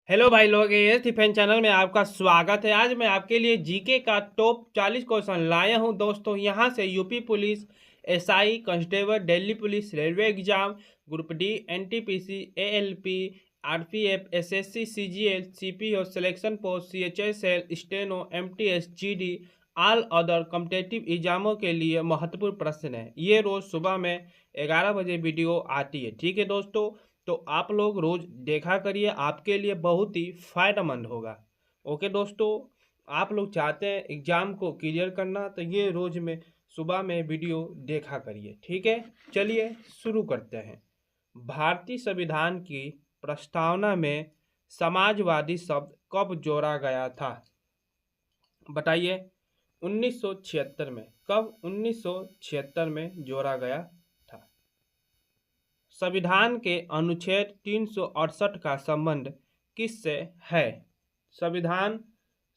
Hello भाई लोग, ये टिफिन चैनल में आपका स्वागत है। आज मैं आपके लिए जीके का टॉप 40 क्वेश्चन लाया हूं दोस्तों। यहां से UP police, SI, constable, Delhi police, railway exam, group D, NTPC, ALP, RPF, SSC, CGL, CPO, selection post, CHSL, steno, MTS, GD, all other competitive एग्जामों के लिए महत्वपूर्ण प्रश्न है। ये रोज सुबह में 11 बजे वीडियो आती है, ठीक है दोस्तों। तो आप लोग रोज देखा करिए, आपके लिए बहुत ही फायदेमंद होगा। ओके दोस्तों, आप लोग चाहते हैं एग्जाम को क्लियर करना तो ये रोज में सुबह में वीडियो देखा करिए, ठीक है। चलिए शुरू करते हैं। भारतीय संविधान की प्रस्तावना में समाजवादी शब्द कब जोड़ा गया था? बताइए। 1976 में। कब? 1976 में जोड़ा गया था। संविधान के अनुच्छेद 368 का संबंध किससे है? संविधान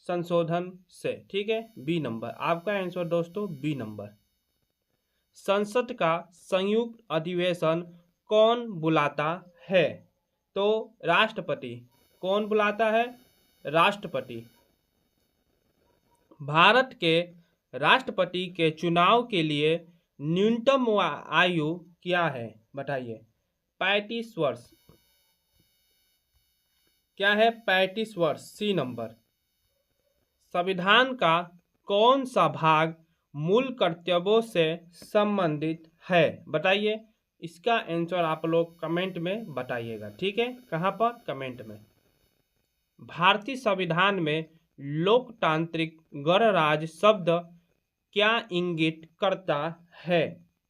संशोधन से, ठीक है। बी नंबर आपका आंसर दोस्तों, बी नंबर। संसद का संयुक्त अधिवेशन कौन बुलाता है? तो राष्ट्रपति। कौन बुलाता है? राष्ट्रपति। भारत के राष्ट्रपति के चुनाव के लिए न्यूनतम आयु क्या है? बताइए। 35 वर्ष। क्या है? 35 वर्ष। C number. संविधान का कौन सा भाग मूल कर्तव्यों से संबंधित है? बताइए। इसका आंसर आप लोग कमेंट में बताइएगा, ठीक है। कहाँ पर? कमेंट में। भारतीय संविधान में लोकतांत्रिक गणराज्य शब्द क्या इंगित करता है?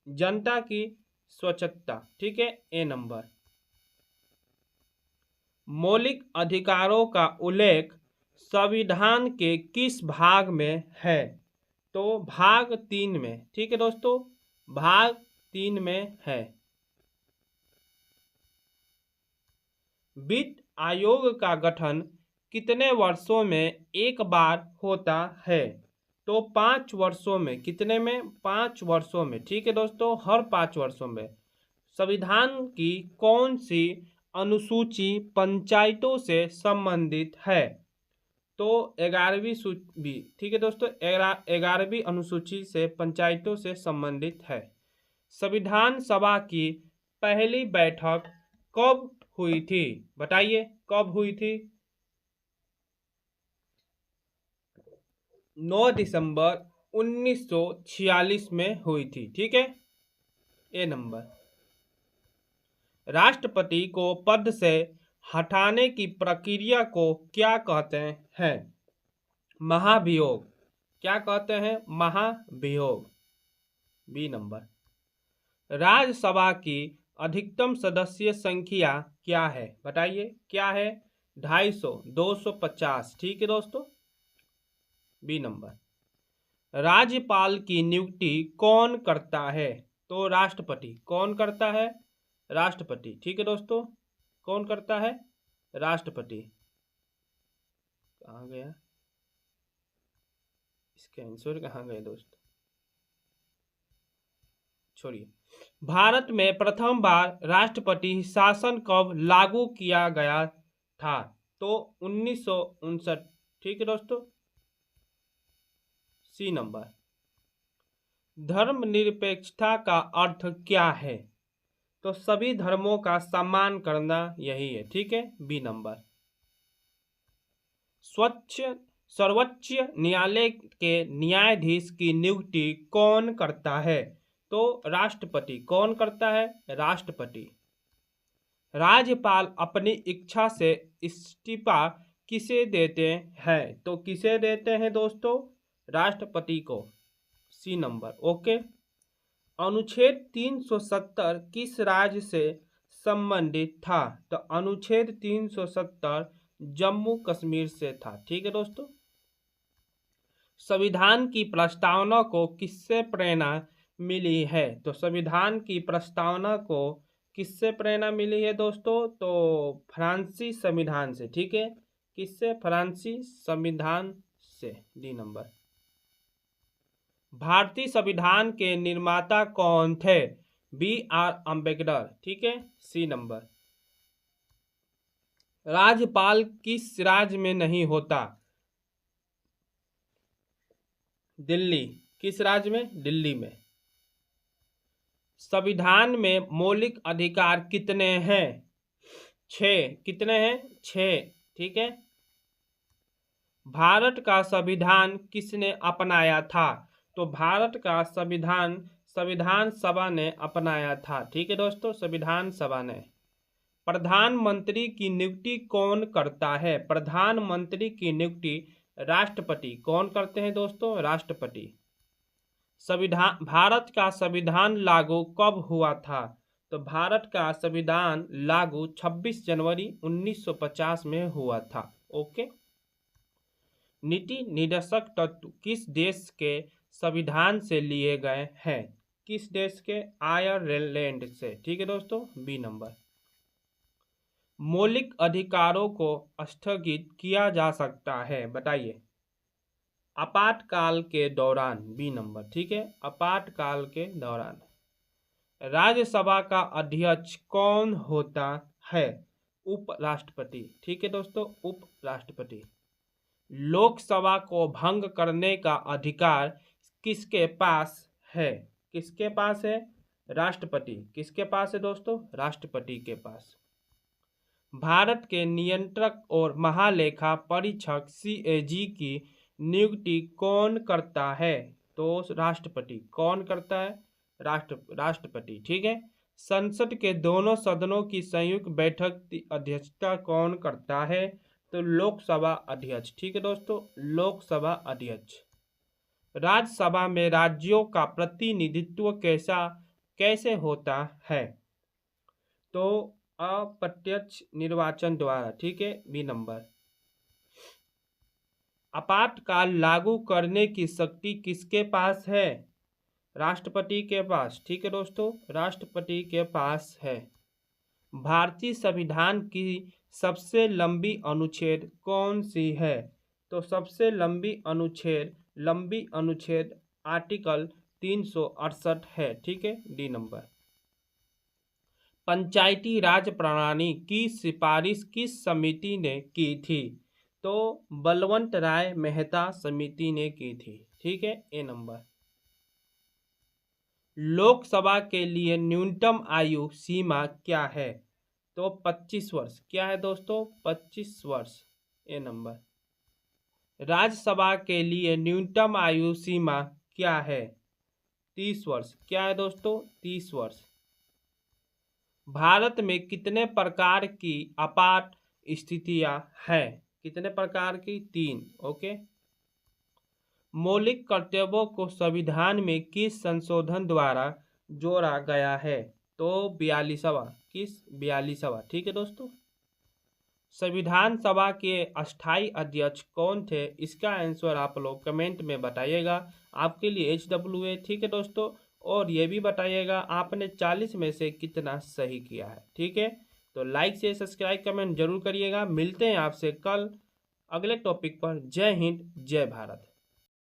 जनता की स्वच्छता, ठीक है। ए नंबर। मौलिक अधिकारों का उल्लेख संविधान के किस भाग में है? तो भाग 3 में, ठीक है दोस्तों। भाग 3 में है। वित्त आयोग का गठन कितने वर्षों में एक बार होता है? तो 5 वर्षों में। कितने में? 5 वर्षों में, ठीक है दोस्तों। हर 5 वर्षों में। संविधान की कौन सी अनुसूची पंचायतों से संबंधित है? तो 11वीं सूची, ठीक है दोस्तों। 11वीं अनुसूची से पंचायतों से संबंधित है। संविधान सभा की पहली बैठक कब हुई थी? बताइए, कब हुई थी? 9 दिसंबर 1946 में हुई थी, ठीक है। ए नंबर। राष्ट्रपति को पद से हटाने की प्रक्रिया को क्या कहते हैं? महाभियोग। क्या कहते हैं? महाभियोग। B number. राज्यसभा की अधिकतम सदस्य संख्या क्या है? बताइए। क्या है? 250, 250, ठीक है दोस्तों। B number. राज्यपाल की नियुक्ति कौन करता है? तो राष्ट्रपति। कौन करता है? राष्ट्रपति, ठीक है दोस्तों। कौन करता है? राष्ट्रपति। कहाँ गया इसका आंसर? कहाँ गए दोस्त? छोड़िए। भारत में प्रथम बार राष्ट्रपति शासन कब लागू किया गया था? तो 1959, ठीक है दोस्तों। C number. धर्मनिरपेक्षता का अर्थ क्या है? तो सभी धर्मों का सम्मान करना, यही है, ठीक है। B number. सर्वोच्च न्यायालय के न्यायाधीश की नियुक्ति कौन करता है? तो राष्ट्रपति। कौन करता है? राष्ट्रपति। राज्यपाल अपनी इच्छा से इस्तीफा किसे देते हैं? तो किसे देते हैं दोस्तों? राष्ट्रपति को। C number. ओके। अनुच्छेद 370 किस राज्य से संबंधित था? तो अनुच्छेद 370 जम्मू कश्मीर से था, ठीक है दोस्तों। संविधान की प्रस्तावना को किससे प्रेरणा मिली है? तो संविधान की प्रस्तावना को किससे प्रेरणा मिली है दोस्तों? तो फ्रांसीसी संविधान से, ठीक है। किससे? फ्रांसीसी संविधान से। D number. भारतीय संविधान के निर्माता कौन थे? बी आर अम्बेडकर, ठीक है। C number. राज्यपाल किस राज्य में नहीं होता? दिल्ली। किस राज्य में? दिल्ली में। संविधान में मौलिक अधिकार कितने हैं? 6। कितने हैं? 6। ठीक है। भारत का संविधान किसने अपनाया था? तो भारत का संविधान संविधान सभा ने अपनाया था। ठीक है दोस्तों, संविधान सभा ने। प्रधानमंत्री की नियुक्ति कौन करता है? प्रधानमंत्री की नियुक्ति राष्ट्रपति। कौन करते हैं दोस्तों? राष्ट्रपति। संविधान भारत का संविधान लागू कब हुआ था? तो भारत का संविधान लागू 26 जनवरी 1950 में हुआ था। ओके। नीति निर्देशक तत्व किस देश के संविधान से लिए गए हैं? किस देश के? आयरलैंड से। ठीक है दोस्तों, बी नंबर। मौलिक अधिकारों को स्थगित किया जा सकता है, बताइए। आपातकाल के दौरान। B number. ठीक है, आपातकाल के दौरान। राज्यसभा का अध्यक्ष कौन होता है? उपराष्ट्रपति। ठीक है दोस्तों, उपराष्ट्रपति। लोकसभा को भंग करने का अधिकार किसके पास है? किसके पास है? राष्ट्रपति। किसके पास है दोस्तों? राष्ट्रपति के पास। भारत के नियंत्रक और महालेखा परीक्षक CAG की नियुक्ति कौन करता है? तो राष्ट्रपति। कौन करता है? राष्ट्रपति। ठीक है। संसद के दोनों सदनों की संयुक्त बैठक की अध्यक्षता कौन करता है? तो लोकसभा अध्यक्ष। ठीक है दोस्तों, लोकसभा अध्यक्ष। राज्यसभा में राज्यों का प्रतिनिधित्व कैसे होता है? तो अप्रत्यक्ष निर्वाचन द्वारा। ठीक है, बी नंबर। आपातकाल लागू करने की शक्ति किसके पास है? राष्ट्रपति के पास। ठीक है दोस्तों, राष्ट्रपति के पास है। भारतीय संविधान की सबसे लंबी अनुच्छेद कौन सी है? तो सबसे लंबी अनुच्छेद आर्टिकल 368 है। ठीक है, डी नंबर। पंचायती राज प्रणाली की सिफारिश किस समिति ने की थी? तो बलवंत राय मेहता समिति ने की थी। ठीक है, ए नंबर। लोकसभा के लिए न्यूनतम आयु सीमा क्या है? तो 25 वर्ष। क्या है दोस्तों? 25 वर्ष, ए नंबर। राज्यसभा के लिए न्यूनतम आयु सीमा क्या है? 30 वर्ष। क्या है दोस्तों? 30 वर्ष। भारत में कितने प्रकार की आपात स्थितियां हैं? कितने प्रकार की? 3। ओके। मौलिक कर्तव्यों को संविधान में किस संशोधन द्वारा जोड़ा गया है? तो 42वां। किस? 42वां। ठीक है दोस्तों। संविधान सभा के अस्थायी अध्यक्ष कौन थे? इसका आंसर आप लोग कमेंट में बताइएगा। आपके लिए HWA। ठीक है दोस्तों, और ये भी बताइएगा आपने 40 में से कितना सही किया है। ठीक है, तो लाइक से सब्सक्राइब कमेंट जरूर करिएगा। मिलते हैं आपसे कल अगले टॉपिक पर। जय हिंद, जय भारत।